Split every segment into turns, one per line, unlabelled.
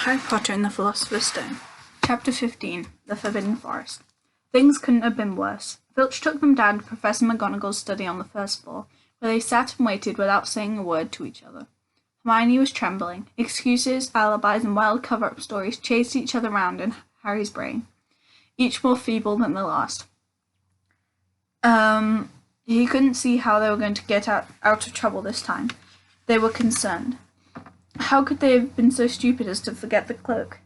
Harry Potter and the Philosopher's Stone. Chapter 15. The Forbidden Forest. Things couldn't have been worse. Filch took them down to Professor McGonagall's study on the first floor, where they sat and waited without saying a word to each other. Hermione was trembling. Excuses, alibis, and wild cover-up stories chased each other round in Harry's brain, each more feeble than the last. He couldn't see how they were going to get out of trouble this time. They were concerned. How could they have been so stupid as to forget the cloak?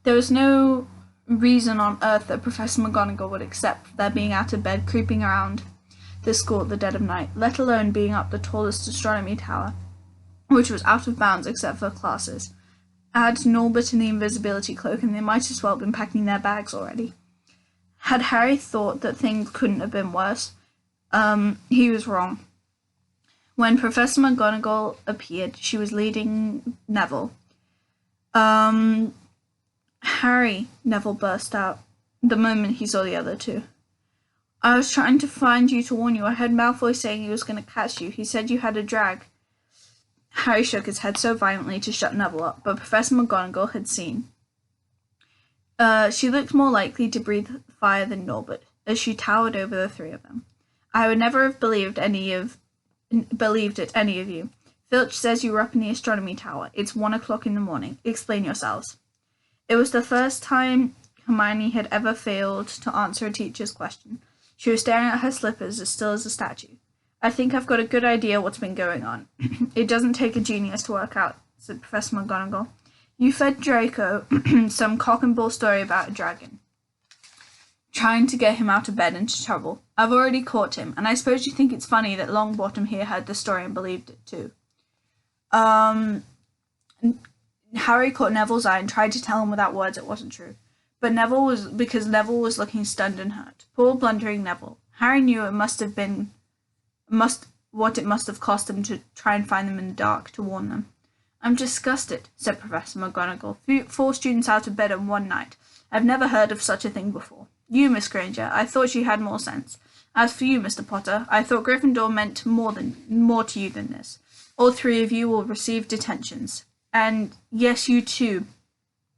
There was no reason on earth that Professor McGonagall would accept their being out of bed creeping around the school at the dead of night, let alone being up the tallest astronomy tower, which was out of bounds except for classes. Add Norbert and the Invisibility Cloak, and they might as well have been packing their bags already. Had Harry thought that things couldn't have been worse, he was wrong. When Professor McGonagall appeared, she was leading Neville. Harry, Neville burst out, the moment he saw the other two. I was trying to find you to warn you. I heard Malfoy saying he was going to catch you. He said you had a drag. Harry shook his head so violently to shut Neville up, but Professor McGonagall had seen. She looked more likely to breathe fire than Norbert, as she towered over the three of them. I would never have believed it, any of you. Filch says you were up in the astronomy tower. It's 1 o'clock in the morning. Explain yourselves. It was the first time Hermione had ever failed to answer a teacher's question. She was staring at her slippers as still as a statue. I think I've got a good idea what's been going on. It doesn't take a genius to work out, said Professor McGonagall. You fed Draco some cock and bull story about a dragon, trying to get him out of bed into trouble. I've already caught him, and I suppose you think it's funny that Longbottom here heard the story and believed it too. Harry caught Neville's eye and tried to tell him without words it wasn't true. But Neville was looking stunned and hurt. Poor blundering Neville. Harry knew it must have cost him to try and find them in the dark, to warn them. I'm disgusted, said Professor McGonagall. 4 students out of bed in one night. I've never heard of such a thing before. You, Miss Granger, I thought you had more sense. As for you, Mr. Potter, I thought Gryffindor meant more to you than this. All 3 of you will receive detentions. And yes, you too,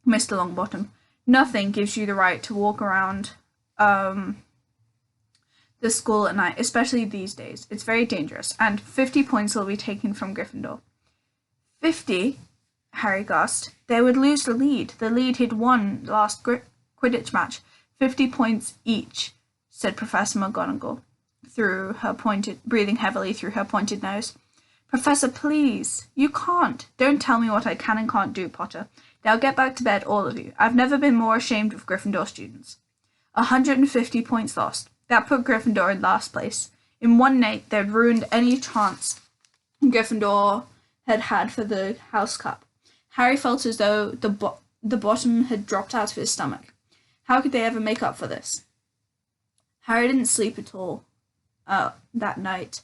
Mr. Longbottom. Nothing gives you the right to walk around the school at night, especially these days. It's very dangerous, and 50 points will be taken from Gryffindor. 50? Harry gasped. They would lose the lead. The lead he'd won last Quidditch match. 50 points each, said Professor McGonagall, breathing heavily through her pointed nose. Professor, please. You can't. Don't tell me what I can and can't do, Potter. Now get back to bed, all of you. I've never been more ashamed of Gryffindor students. 150 points lost. That put Gryffindor in last place. In one night, they'd ruined any chance Gryffindor had for the House Cup. Harry felt as though the bottom had dropped out of his stomach. How could they ever make up for this? Harry didn't sleep at all that night.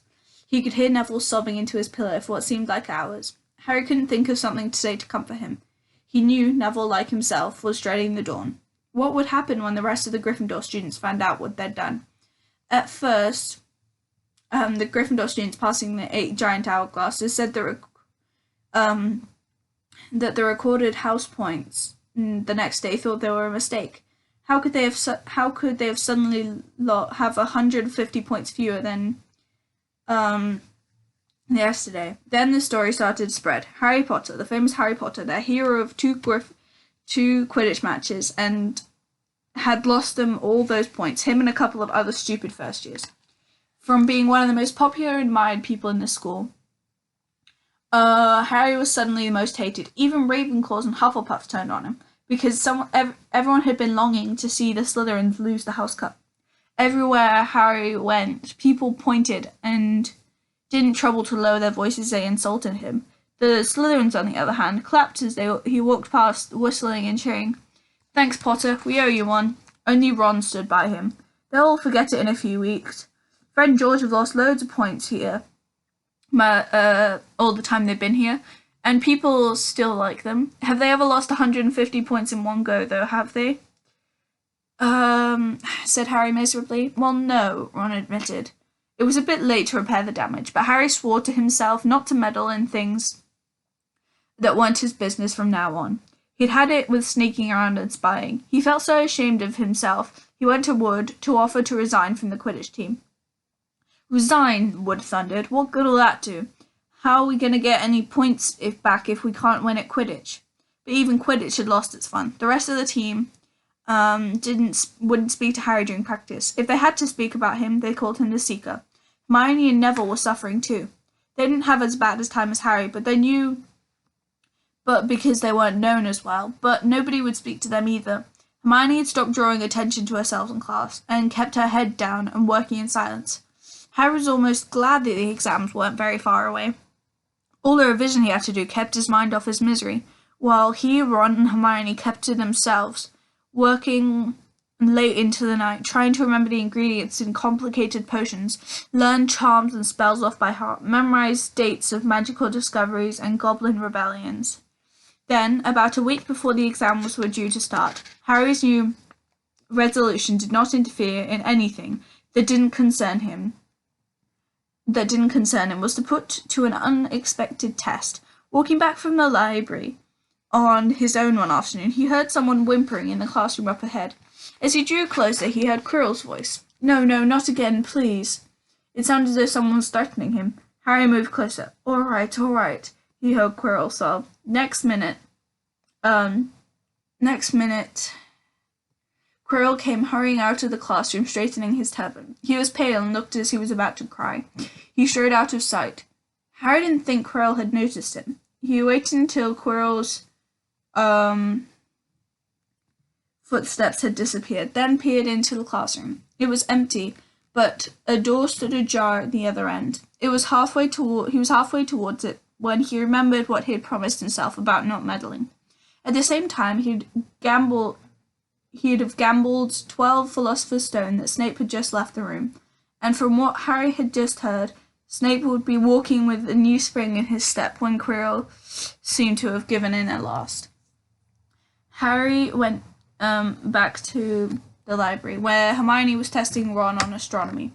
He could hear Neville sobbing into his pillow for what seemed like hours. Harry couldn't think of something to say to comfort him. He knew Neville, like himself, was dreading the dawn. What would happen when the rest of the Gryffindor students found out what they'd done? At first, the Gryffindor students passing the 8 giant hourglasses said that the recorded house points the next day thought they were a mistake. How could they have suddenly have 150 points fewer than yesterday? Then the story started to spread. Harry Potter, the famous Harry Potter, their hero of 2 Quidditch matches, and had lost them all those points, him and a couple of other stupid first years, from being one of the most popular and admired people in the school. Harry was suddenly the most hated. Even Ravenclaws and Hufflepuffs turned on him, because everyone had been longing to see the Slytherins lose the House Cup. Everywhere Harry went, people pointed and didn't trouble to lower their voices as they insulted him. The Slytherins, on the other hand, clapped as he walked past, whistling and cheering. Thanks, Potter, we owe you one. Only Ron stood by him. They'll all forget it in a few weeks. Fred and George have lost loads of points here, all the time they've been here, and people still like them. Have they ever lost 150 points in one go, though, have they? Said Harry miserably. Well, no, Ron admitted. It was a bit late to repair the damage, but Harry swore to himself not to meddle in things that weren't his business from now on. He'd had it with sneaking around and spying. He felt so ashamed of himself, he went to Wood to offer to resign from the Quidditch team. Resign, Wood thundered. What good'll that do? How are we going to get any points if we can't win at Quidditch? But even Quidditch had lost its fun. The rest of the team wouldn't speak to Harry during practice. If they had to speak about him, they called him the Seeker. Hermione and Neville were suffering too. They didn't have as bad a time as Harry, but because they weren't known as well. But nobody would speak to them either. Hermione had stopped drawing attention to herself in class and kept her head down and working in silence. Harry was almost glad that the exams weren't very far away. All the revision he had to do kept his mind off his misery, while he, Ron, and Hermione kept to themselves, working late into the night, trying to remember the ingredients in complicated potions, learn charms and spells off by heart, memorize dates of magical discoveries and goblin rebellions. Then, about a week before the exams were due to start, Harry's new resolution did not interfere in anything that didn't concern him was to put to an unexpected test. Walking back from the library on his own one afternoon, he heard someone whimpering in the classroom up ahead. As he drew closer, he heard Quirrell's voice. No, not again, please. It sounded as though someone was threatening him. Harry moved closer. All right, he heard Quirrell sob. Next minute, Quirrell came hurrying out of the classroom, straightening his turban. He was pale and looked as he was about to cry. He strode out of sight. Harry didn't think Quirrell had noticed him. He waited until Quirrell's footsteps had disappeared, then peered into the classroom. It was empty, but a door stood ajar at the other end. He was halfway towards it when he remembered what he had promised himself about not meddling. At the same time, he'd have gambled 12 Philosopher's Stone that Snape had just left the room, and from what Harry had just heard, Snape would be walking with a new spring in his step when Quirrell seemed to have given in at last. Harry went back to the library, where Hermione was testing Ron on astronomy.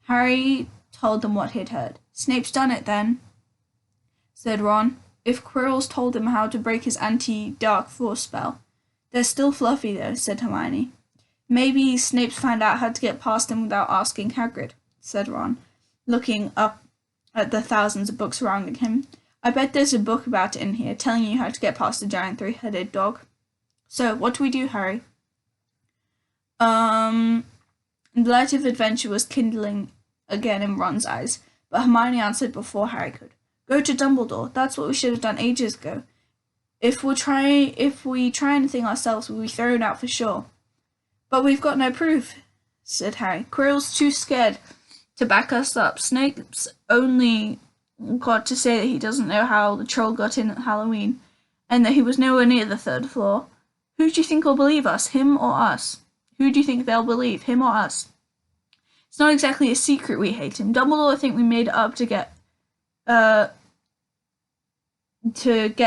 Harry told them what he'd heard. Snape's done it, then, said Ron. If Quirrell's told him how to break his anti-dark force spell. They're still fluffy, though, said Hermione. Maybe Snape's found out how to get past them without asking Hagrid, said Ron, looking up at the thousands of books surrounding him. I bet there's a book about it in here, telling you how to get past the giant three-headed dog. So, what do we do, Harry? The light of adventure was kindling again in Ron's eyes, but Hermione answered before Harry could. Go to Dumbledore. That's what we should have done ages ago. If we try anything ourselves, we'll be thrown out for sure. But we've got no proof, said Harry. Quirrell's too scared to back us up. Snape's only got to say that he doesn't know how the troll got in at Halloween, and that he was nowhere near the third floor. Who do you think will believe us, him or us? Who do you think they'll believe, him or us? It's not exactly a secret we hate him. Dumbledore, I think we made it up to get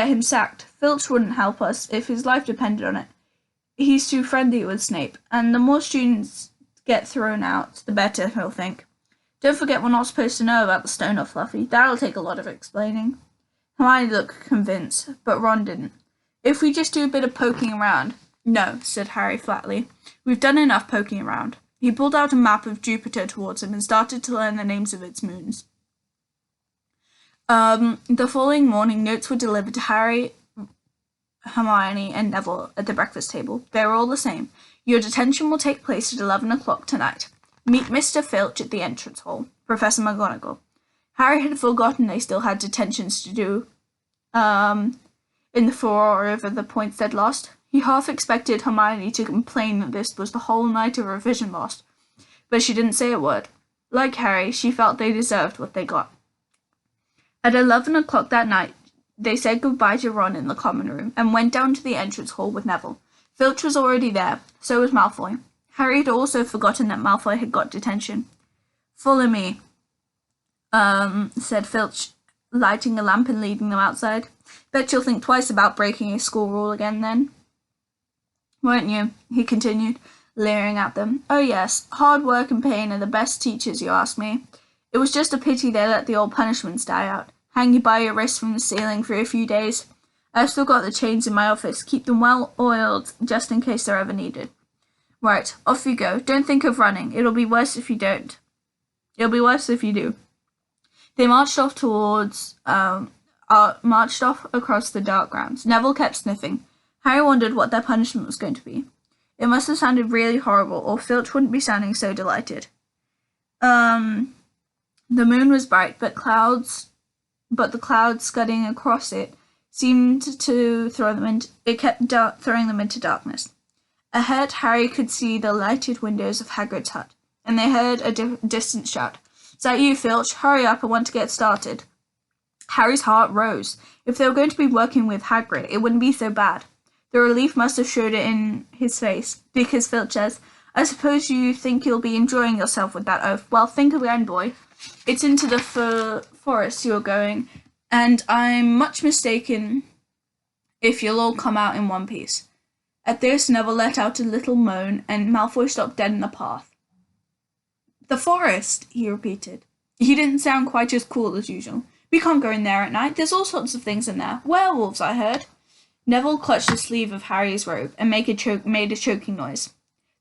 him sacked. Filch wouldn't help us if his life depended on it. He's too friendly with Snape, and the more students get thrown out, the better, he'll think. Don't forget we're not supposed to know about the stone or Fluffy. That'll take a lot of explaining. Hermione looked convinced, but Ron didn't. If we just do a bit of poking around. No, said Harry flatly. We've done enough poking around. He pulled out a map of Jupiter towards him and started to learn the names of its moons. The following morning, notes were delivered to Harry, Hermione, and Neville at the breakfast table. They were all the same. Your detention will take place at 11 o'clock tonight. Meet Mr. Filch at the entrance hall. Professor McGonagall. Harry had forgotten they still had detentions to do, in the furore over the points they'd lost. He half expected Hermione to complain that this was the whole night of revision lost, but she didn't say a word. Like Harry, she felt they deserved what they got. At 11 o'clock that night, they said goodbye to Ron in the common room and went down to the entrance hall with Neville. Filch was already there, so was Malfoy. Harry had also forgotten that Malfoy had got detention. Follow me, said Filch, lighting a lamp and leading them outside. Bet you'll think twice about breaking a school rule again then. Won't you? He continued, leering at them. Oh yes, hard work and pain are the best teachers, you ask me. It was just a pity they let the old punishments die out. Hang you by your wrist from the ceiling for a few days. I've still got the chains in my office. Keep them well oiled just in case they're ever needed. Right, off you go. Don't think of running. It'll be worse if you don't. It'll be worse if you do. They marched off across the dark grounds. Neville kept sniffing. Harry wondered what their punishment was going to be. It must have sounded really horrible, or Filch wouldn't be sounding so delighted. The moon was bright, but the clouds scudding across it seemed to throw them into. It kept throwing them into darkness. Ahead, Harry could see the lighted windows of Hagrid's hut, and they heard a distant shout. "Is that you, Filch? Hurry up, I want to get started." Harry's heart rose. If they were going to be working with Hagrid, it wouldn't be so bad. The relief must have showed it in his face, because Filch says, "I suppose you think you'll be enjoying yourself with that oath. Well, think again, boy. It's into the forest you're going, and I'm much mistaken if you'll all come out in one piece." At this, Neville let out a little moan, and Malfoy stopped dead in the path. "The forest," he repeated. He didn't sound quite as cool as usual. "We can't go in there at night. There's all sorts of things in there. Werewolves, I heard." Neville clutched the sleeve of Harry's robe and made a choking noise.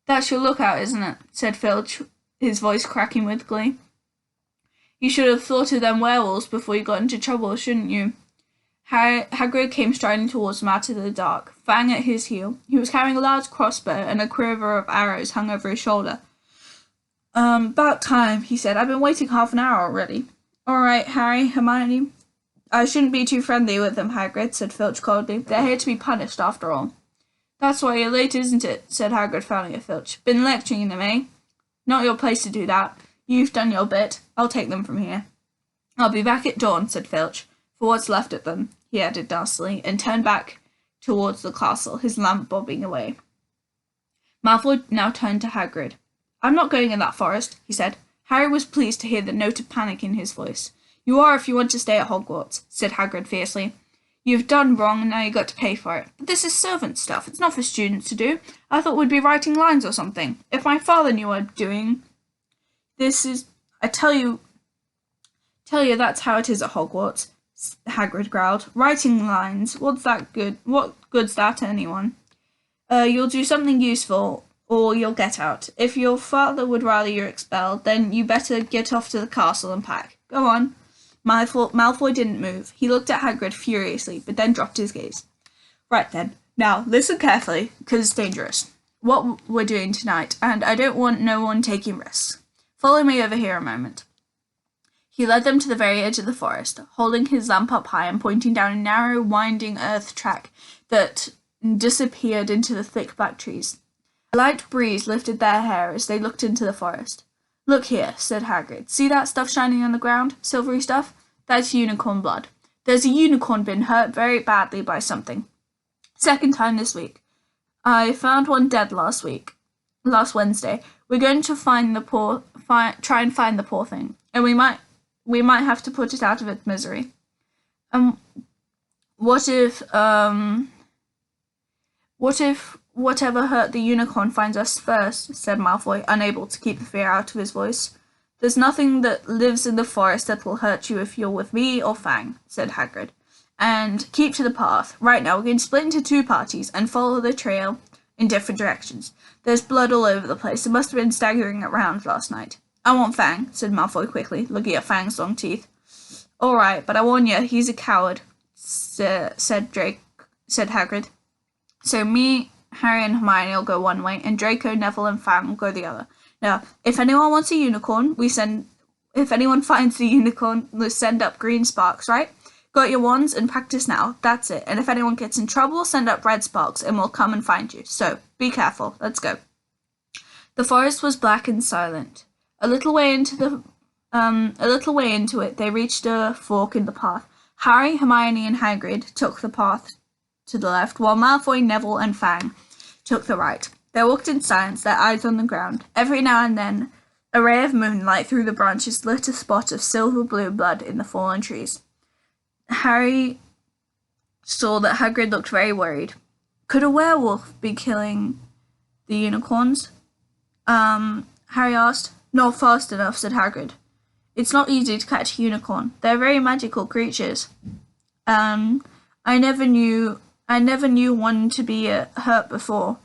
"That's your lookout, isn't it?" said Filch, his voice cracking with glee. "You should have thought of them werewolves before you got into trouble, shouldn't you?" Hagrid came striding towards them out of the dark, Fang at his heel. He was carrying a large crossbow, and a quiver of arrows hung over his shoulder. About time," he said. "I've been waiting half an hour already." "All right, Harry, Hermione." "I shouldn't be too friendly with them, Hagrid," said Filch coldly. "They're here to be punished, after all." "That's why you're late, isn't it?" said Hagrid, frowning at Filch. "Been lecturing them, eh?" "Not your place to do that. You've done your bit. I'll take them from here." "I'll be back at dawn," said Filch. "For what's left of them," he added nastily, and turned back towards the castle, his lamp bobbing away. Malfoy now turned to Hagrid. "I'm not going in that forest," he said. Harry was pleased to hear the note of panic in his voice. "You are if you want to stay at Hogwarts," said Hagrid fiercely. "You've done wrong and now you got to pay for it. But this is servant stuff. It's not for students to do. I thought we'd be writing lines or something. If my father knew what I'm doing, this is... I tell you that's how it is at Hogwarts," Hagrid growled. "Writing lines, what's that good? What good's that to anyone? You'll do something useful, or you'll get out. If your father would rather you're expelled, then you better get off to the castle and pack. Go on." Malfoy didn't move. He looked at Hagrid furiously, but then dropped his gaze. "Right then. Now, listen carefully, because it's dangerous. What we're doing tonight, and I don't want no one taking risks. Follow me over here a moment." He led them to the very edge of the forest, holding his lamp up high and pointing down a narrow, winding earth track that disappeared into the thick black trees. A light breeze lifted their hair as they looked into the forest. "Look here," said Hagrid. "See that stuff shining on the ground? Silvery stuff? That's unicorn blood. There's a unicorn been hurt very badly by something. Second time this week. I found one dead last Wednesday. We're going to try and find the poor thing, and we might have to put it out of its misery." What if whatever hurt the unicorn finds us first?" said Malfoy, unable to keep the fear out of his voice. "There's nothing that lives in the forest that will hurt you if you're with me or Fang," said Hagrid. "And keep to the path. Right now, we're going to split into two parties and follow the trail in different directions. There's blood all over the place. It must have been staggering around last night." "I want Fang," said Malfoy quickly, looking at Fang's long teeth. "All right, but I warn you, he's a coward," said Hagrid. "So me, Harry and Hermione will go one way, and Draco, Neville, and Fang will go the other. Now, if anyone wants a unicorn, if anyone finds the unicorn, we'll send up green sparks, right? Got your wands and practice now. That's it. And if anyone gets in trouble, send up red sparks, and we'll come and find you. So, be careful. Let's go." The forest was black and silent. A little way into it, they reached a fork in the path. Harry, Hermione, and Hagrid took the path to the left, while Malfoy, Neville, and Fang took the right. They walked in silence, their eyes on the ground. Every now and then, a ray of moonlight through the branches lit a spot of silver-blue blood in the fallen trees. Harry saw that Hagrid looked very worried. "Could a werewolf be killing the unicorns?" Harry asked. "Not fast enough," said Hagrid. "It's not easy to catch a unicorn. They're very magical creatures. I never knew one to be hurt before.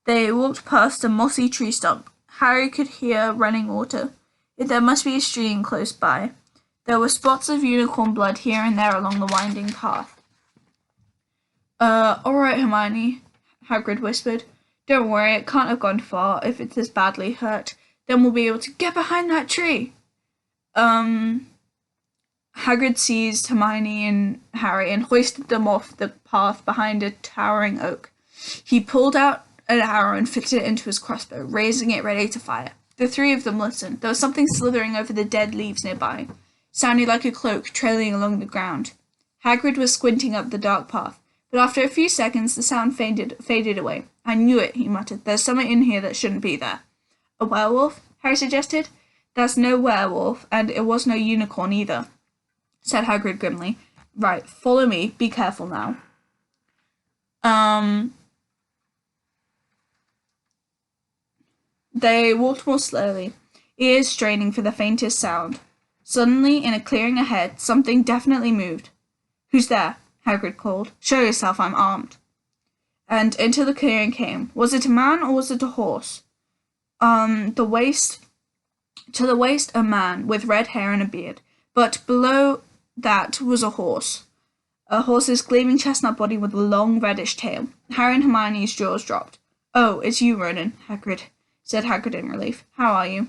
They walked past a mossy tree stump. Harry could hear running water. There must be a stream close by. There were spots of unicorn blood here and there along the winding path. All right, Hermione, Hagrid whispered. Don't worry, it can't have gone far. If it's this badly hurt, then we'll be able to get behind that tree. Hagrid seized Hermione and Harry and hoisted them off the path behind a towering oak. He pulled out an arrow and fitted it into his crossbow, raising it ready to fire. The three of them listened. There was something slithering over the dead leaves nearby, sounding like a cloak trailing along the ground. Hagrid was squinting up the dark path, but after a few seconds the sound faded away. I knew it, he muttered. There's something in here that shouldn't be there. A werewolf? Harry suggested. That's no werewolf, and it was no unicorn either, said Hagrid grimly. Right, follow me. Be careful now. They walked more slowly, ears straining for the faintest sound. Suddenly, in a clearing ahead, something definitely moved. Who's there? Hagrid called. Show yourself, I'm armed. And into the clearing came. Was it a man or was it a horse? To the waist, a man with red hair and a beard. But below that was a horse. A horse's gleaming chestnut body with a long reddish tail. Harry and Hermione's jaws dropped. Oh, it's you, Ronan, said Hagrid in relief. How are you?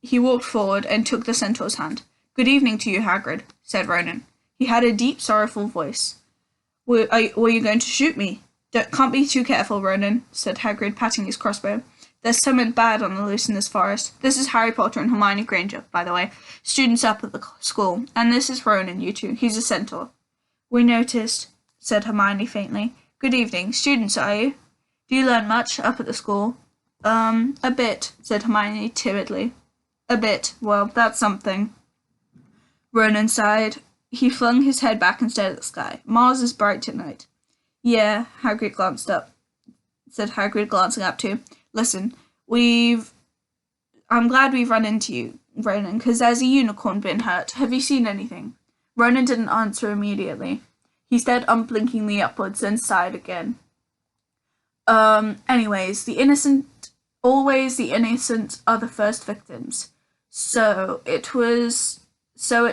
He walked forward and took the centaur's hand. Good evening to you, Hagrid, said Ronan. He had a deep, sorrowful voice. Were you going to shoot me? Can't be too careful, Ronan, said Hagrid, patting his crossbow. There's something bad on the loose in this forest. This is Harry Potter and Hermione Granger, by the way, students up at the school. And this is Ronan, you two. He's a centaur. We noticed, said Hermione faintly. Good evening. Students, are you? Do you learn much up at the school? A bit, said Hermione timidly. A bit. Well, that's something. Ronan sighed. He flung his head back and stared at the sky. Mars is bright tonight. Yeah, Hagrid glanced up. Said Hagrid, glancing up too. Listen, I'm glad we've run into you, Ronan, because there's a unicorn been hurt. Have you seen anything? Ronan didn't answer immediately. He stared unblinkingly upwards and sighed again. Anyways, always the innocent are the first victims. So it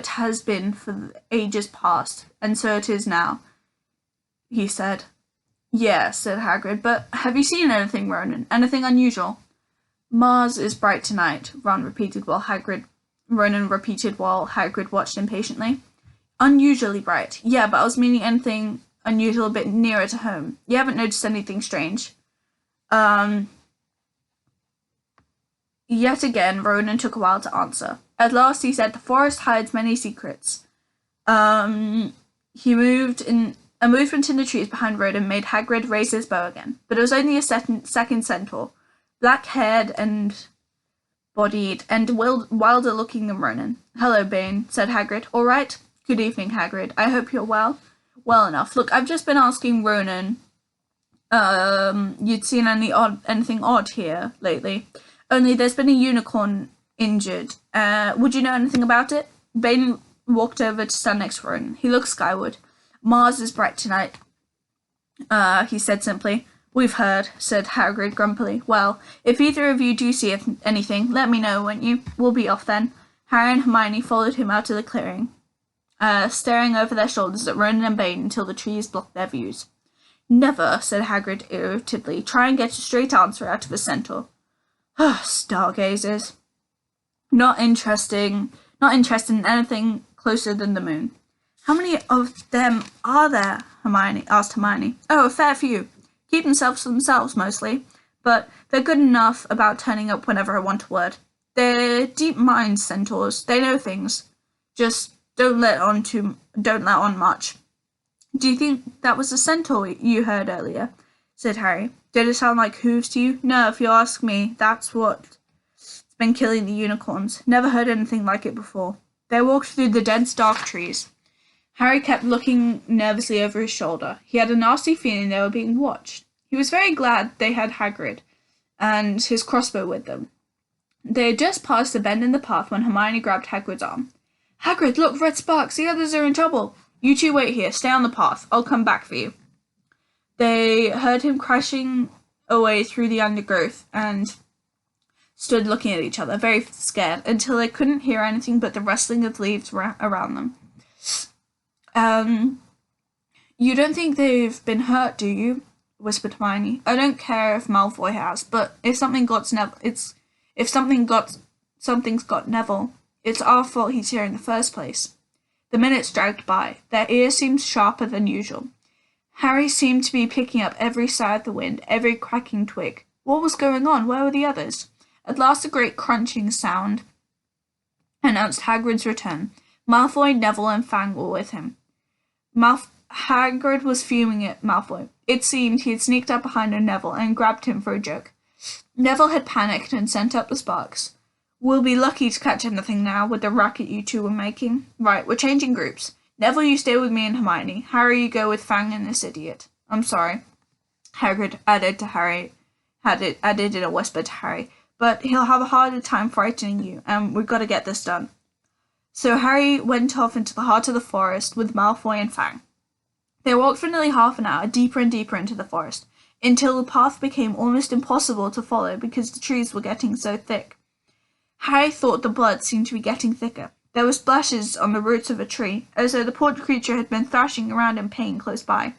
has been for ages past, and so it is now, he said. Yeah, said Hagrid, but have you seen anything, Ronan? Anything unusual? Mars is bright tonight, Ronan repeated while Hagrid watched impatiently. Unusually bright. Yeah, but I was meaning anything unusual a bit nearer to home. You haven't noticed anything strange? Yet again, Ronan took a while to answer. At last he said, the forest hides many secrets. He moved in... A movement in the trees behind Ronan made Hagrid raise his bow again, but it was only a second centaur, black-haired and bodied, and wilder looking than Ronan. Hello, Bane, said Hagrid. All right? Good evening, Hagrid. I hope you're well. Well enough. Look, I've just been asking Ronan, you'd seen anything odd here lately. Only there's been a unicorn injured. Would you know anything about it? Bane walked over to stand next to Ronan. He looked skyward. Mars is bright tonight, he said simply. We've heard, said Hagrid grumpily. Well, if either of you do see anything, let me know, won't you? We'll be off then. Harry and Hermione followed him out of the clearing, staring over their shoulders at Ronan and Bane until the trees blocked their views. Never, said Hagrid irritably. Try and get a straight answer out of a centaur. Stargazers. Not interested in anything closer than the moon. How many of them are there? Asked Hermione. Oh, a fair few. Keep themselves to themselves, mostly. But they're good enough about turning up whenever I want a word. They're deep mind centaurs. They know things. Just don't let on much. Do you think that was a centaur you heard earlier? Said Harry. Did it sound like hooves to you? No, if you ask me, that's what's been killing the unicorns. Never heard anything like it before. They walked through the dense, dark trees. Harry kept looking nervously over his shoulder. He had a nasty feeling they were being watched. He was very glad they had Hagrid and his crossbow with them. They had just passed a bend in the path when Hermione grabbed Hagrid's arm. Hagrid, look, red sparks! The others are in trouble! You two wait here. Stay on the path. I'll come back for you. They heard him crashing away through the undergrowth and stood looking at each other, very scared, until they couldn't hear anything but the rustling of leaves around them. You don't think they've been hurt, do you? Whispered Hermione. I don't care if Malfoy has, but if something's got Neville, it's our fault he's here in the first place. The minutes dragged by. Their ears seemed sharper than usual. Harry seemed to be picking up every sigh of the wind, every cracking twig. What was going on? Where were the others? At last a great crunching sound announced Hagrid's return. Malfoy, Neville, and Fang were with him. Hagrid was fuming at Malfoy. It seemed he had sneaked up behind Neville and grabbed him for a joke. Neville had panicked and sent up the sparks. We'll be lucky to catch anything now with the racket you two were making. Right, we're changing groups. Neville, you stay with me and Hermione. Harry, you go with Fang and this idiot. I'm sorry, Hagrid added in a whisper to Harry, but he'll have a harder time frightening you, and we've got to get this done. So Harry went off into the heart of the forest with Malfoy and Fang. They walked for nearly half an hour, deeper and deeper into the forest, until the path became almost impossible to follow because the trees were getting so thick. Harry thought the blood seemed to be getting thicker. There were splashes on the roots of a tree, as though the poor creature had been thrashing around in pain close by.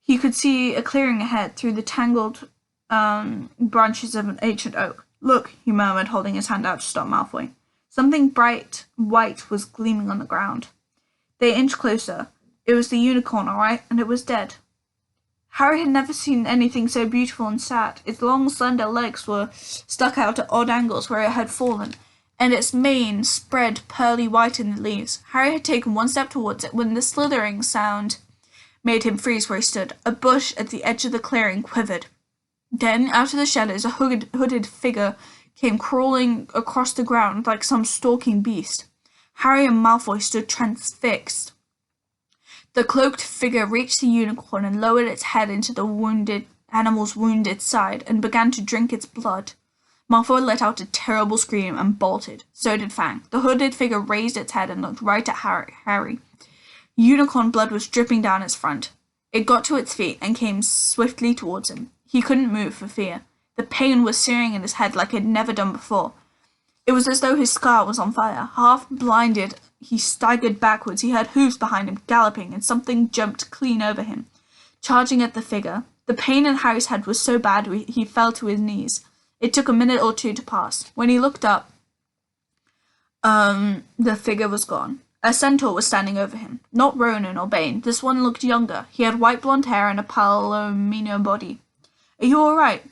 He could see a clearing ahead through the tangled branches of an ancient oak. Look, he murmured, holding his hand out to stop Malfoy. Something bright white was gleaming on the ground. They inched closer. It was the unicorn, all right, and it was dead. Harry had never seen anything so beautiful and sad. Its long, slender legs were stuck out at odd angles where it had fallen, and its mane spread pearly white in the leaves. Harry had taken one step towards it when the slithering sound made him freeze where he stood. A bush at the edge of the clearing quivered. Then, out of the shadows, a hooded figure came crawling across the ground like some stalking beast. Harry and Malfoy stood transfixed. The cloaked figure reached the unicorn and lowered its head into the animal's wounded side and began to drink its blood. Malfoy let out a terrible scream and bolted. So did Fang. The hooded figure raised its head and looked right at Harry. Unicorn blood was dripping down its front. It got to its feet and came swiftly towards him. He couldn't move for fear. The pain was searing in his head like it had never done before. It was as though his scar was on fire. Half blinded, he staggered backwards. He heard hoofs behind him, galloping, and something jumped clean over him, charging at the figure. The pain in Harry's head was so bad he fell to his knees. It took a minute or two to pass. When he looked up, the figure was gone. A centaur was standing over him. Not Ronan or Bane. This one looked younger. He had white blonde hair and a palomino body. Are you all right?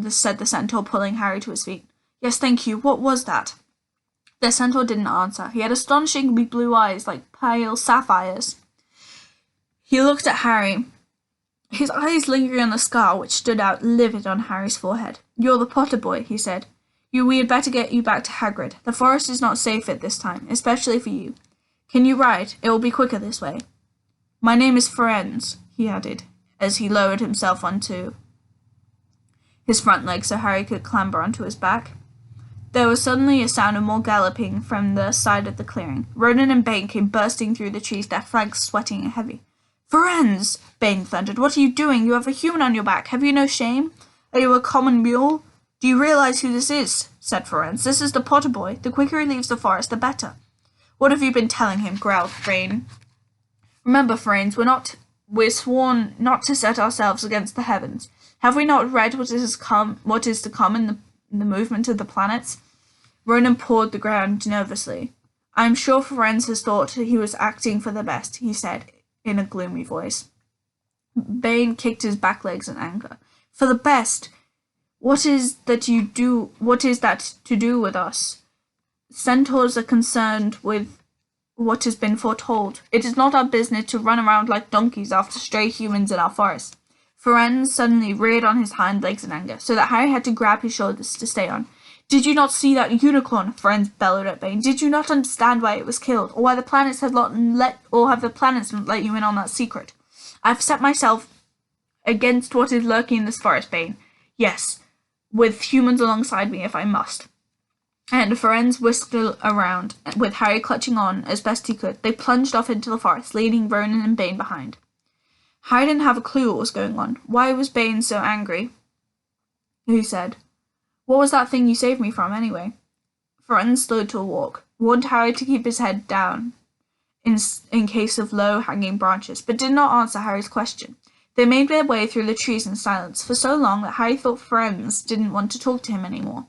Said the centaur, pulling Harry to his feet. Yes, thank you. What was that? The centaur didn't answer. He had astonishingly blue eyes, like pale sapphires. He looked at Harry, his eyes lingering on the scar which stood out livid on Harry's forehead. You're the Potter boy, he said. We had better get you back to Hagrid. The forest is not safe at this time, especially for you. Can you ride? It will be quicker this way. My name is Firenze, he added, as he lowered himself onto his front legs so Harry could clamber onto his back. There was suddenly a sound of more galloping from the side of the clearing. Ronan and Bane came bursting through the trees, their flanks sweating and heavy. Firenze! Bane thundered. What are you doing? You have a human on your back. Have you no shame? Are you a common mule? Do you realize who this is? Said Firenze. This is the Potter boy. The quicker he leaves the forest, the better. What have you been telling him? Growled Bane. Remember, Firenze, we're sworn not to set ourselves against the heavens. Have we not read what is to come in the movement of the planets? Ronan pawed the ground nervously. I am sure Firenze has thought he was acting for the best, he said in a gloomy voice. Bane kicked his back legs in anger. For the best? What is that to do with us? Centaurs are concerned with what has been foretold. It is not our business to run around like donkeys after stray humans in our forest. Firenze suddenly reared on his hind legs in anger, so that Harry had to grab his shoulders to stay on. Did you not see that unicorn? Firenze bellowed at Bane. Did you not understand why it was killed, or why the planets have the planets not let you in on that secret? I've set myself against what is lurking in this forest, Bane. Yes, with humans alongside me if I must. and Ferenz whisked around, with Harry clutching on as best he could. They plunged off into the forest, leaving Ronan and Bane behind. Harry didn't have a clue what was going on. Why was Bane so angry? He said, "What was that thing you saved me from, anyway?" Ferenz slowed to a walk, warned Harry to keep his head down in case of low-hanging branches, but did not answer Harry's question. They made their way through the trees in silence for so long that Harry thought Ferenz didn't want to talk to him anymore.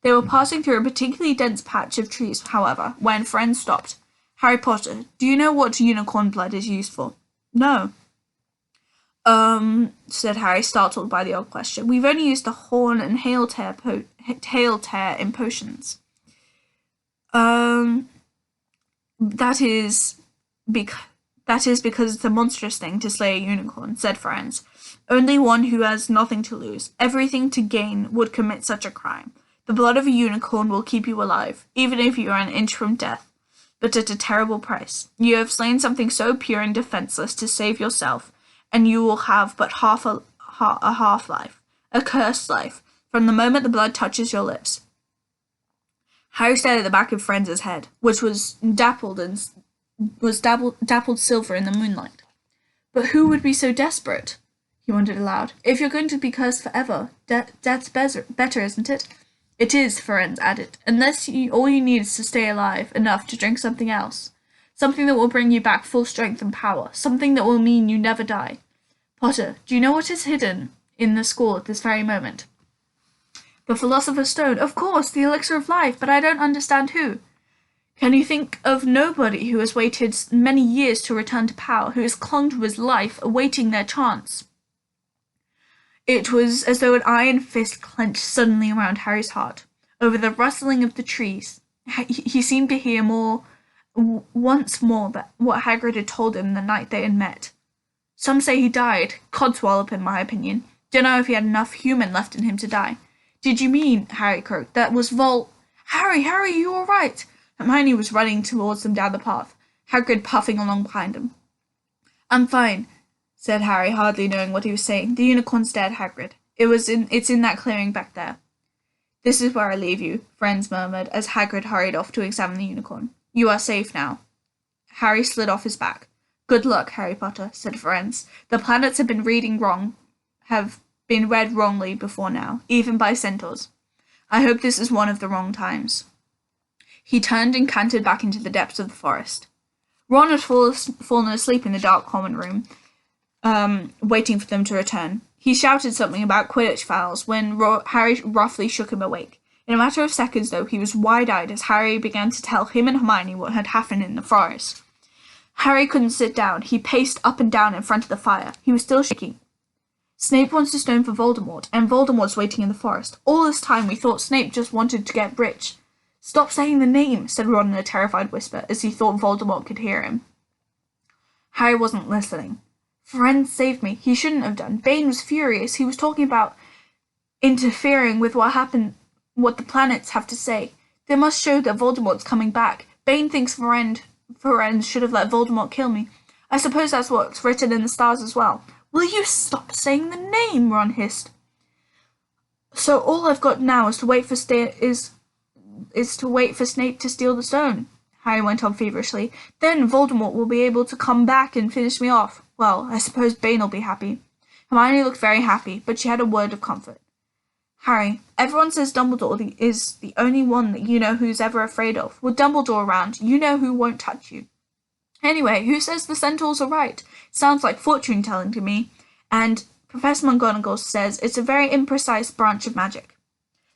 They were passing through a particularly dense patch of trees, however, when Ferenz stopped. "Harry Potter, do you know what unicorn blood is used for?" "No." Said Harry, startled by the odd question. "We've only used the horn and hail tear in potions." That is because it's a monstrous thing to slay a unicorn," said Ferenz. "Only one who has nothing to lose, everything to gain, would commit such a crime. The blood of a unicorn will keep you alive, even if you are an inch from death, but at a terrible price. You have slain something so pure and defenseless to save yourself, and you will have but a half-life, a cursed life, from the moment the blood touches your lips." Harry stared at the back of Frenz's head, which was dappled silver in the moonlight. "But who would be so desperate?" he wondered aloud. "If you're going to be cursed forever, death's better, isn't it?" "It is," Ferenz added, "unless all you need is to stay alive enough to drink something else. Something that will bring you back full strength and power. Something that will mean you never die. Potter, do you know what is hidden in the school at this very moment?" "The Philosopher's Stone, of course, the elixir of life, but I don't understand who." "Can you think of nobody who has waited many years to return to power, who has clung to his life, awaiting their chance?" It was as though an iron fist clenched suddenly around Harry's heart. Over the rustling of the trees, he seemed to hear once more what Hagrid had told him the night they had met. "Some say he died. Codswallop, in my opinion. Dunno if he had enough human left in him to die." "Did you mean," Harry croaked, "that was Harry, you all right?" Hermione was running towards them down the path, Hagrid puffing along behind him. "I'm fine," said Harry, hardly knowing what he was saying. "The unicorn's dead, Hagrid. It's in that clearing back there." "This is where I leave you," Friends murmured as Hagrid hurried off to examine the unicorn. "You are safe now." Harry slid off his back. "Good luck, Harry Potter," said Friends. "The planets have been read wrongly before now, even by centaurs. I hope this is one of the wrong times." He turned and cantered back into the depths of the forest. Ron had fallen asleep in the dark common room, waiting for them to return. He shouted something about Quidditch fouls when Harry roughly shook him awake. In a matter of seconds, though, he was wide-eyed as Harry began to tell him and Hermione what had happened in the forest. Harry couldn't sit down. He paced up and down in front of the fire. He was still shaking. "Snape wants a stone for Voldemort, and Voldemort's waiting in the forest. All this time we thought Snape just wanted to get rich." "Stop saying the name," said Ron in a terrified whisper, as he thought Voldemort could hear him. Harry wasn't listening. "Friend saved me. He shouldn't have done. Bane was furious. He was talking about interfering with what the planets have to say. They must show that Voldemort's coming back. Bane thinks Ferenz should have let Voldemort kill me. I suppose that's what's written in the stars as well." "Will you stop saying the name?" Ron hissed. "So all I've got now is to wait for Snape to steal the stone," Harry went on feverishly. "Then Voldemort will be able to come back and finish me off. Well, I suppose Bane'll be happy." Hermione looked very happy, but she had a word of comfort. "Harry, everyone says Dumbledore is the only one that you know who's ever afraid of. With Dumbledore around, you know who won't touch you. Anyway, who says the centaurs are right? Sounds like fortune-telling to me. And Professor McGonagall says it's a very imprecise branch of magic."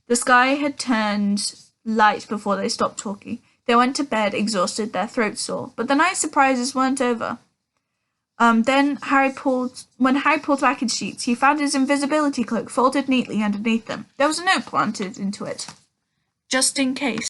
The sky had turned light before they stopped talking. They went to bed exhausted, their throats sore, but the night surprises weren't over. When Harry pulled back his sheets, he found his invisibility cloak folded neatly underneath them. There was a note planted into it, just in case.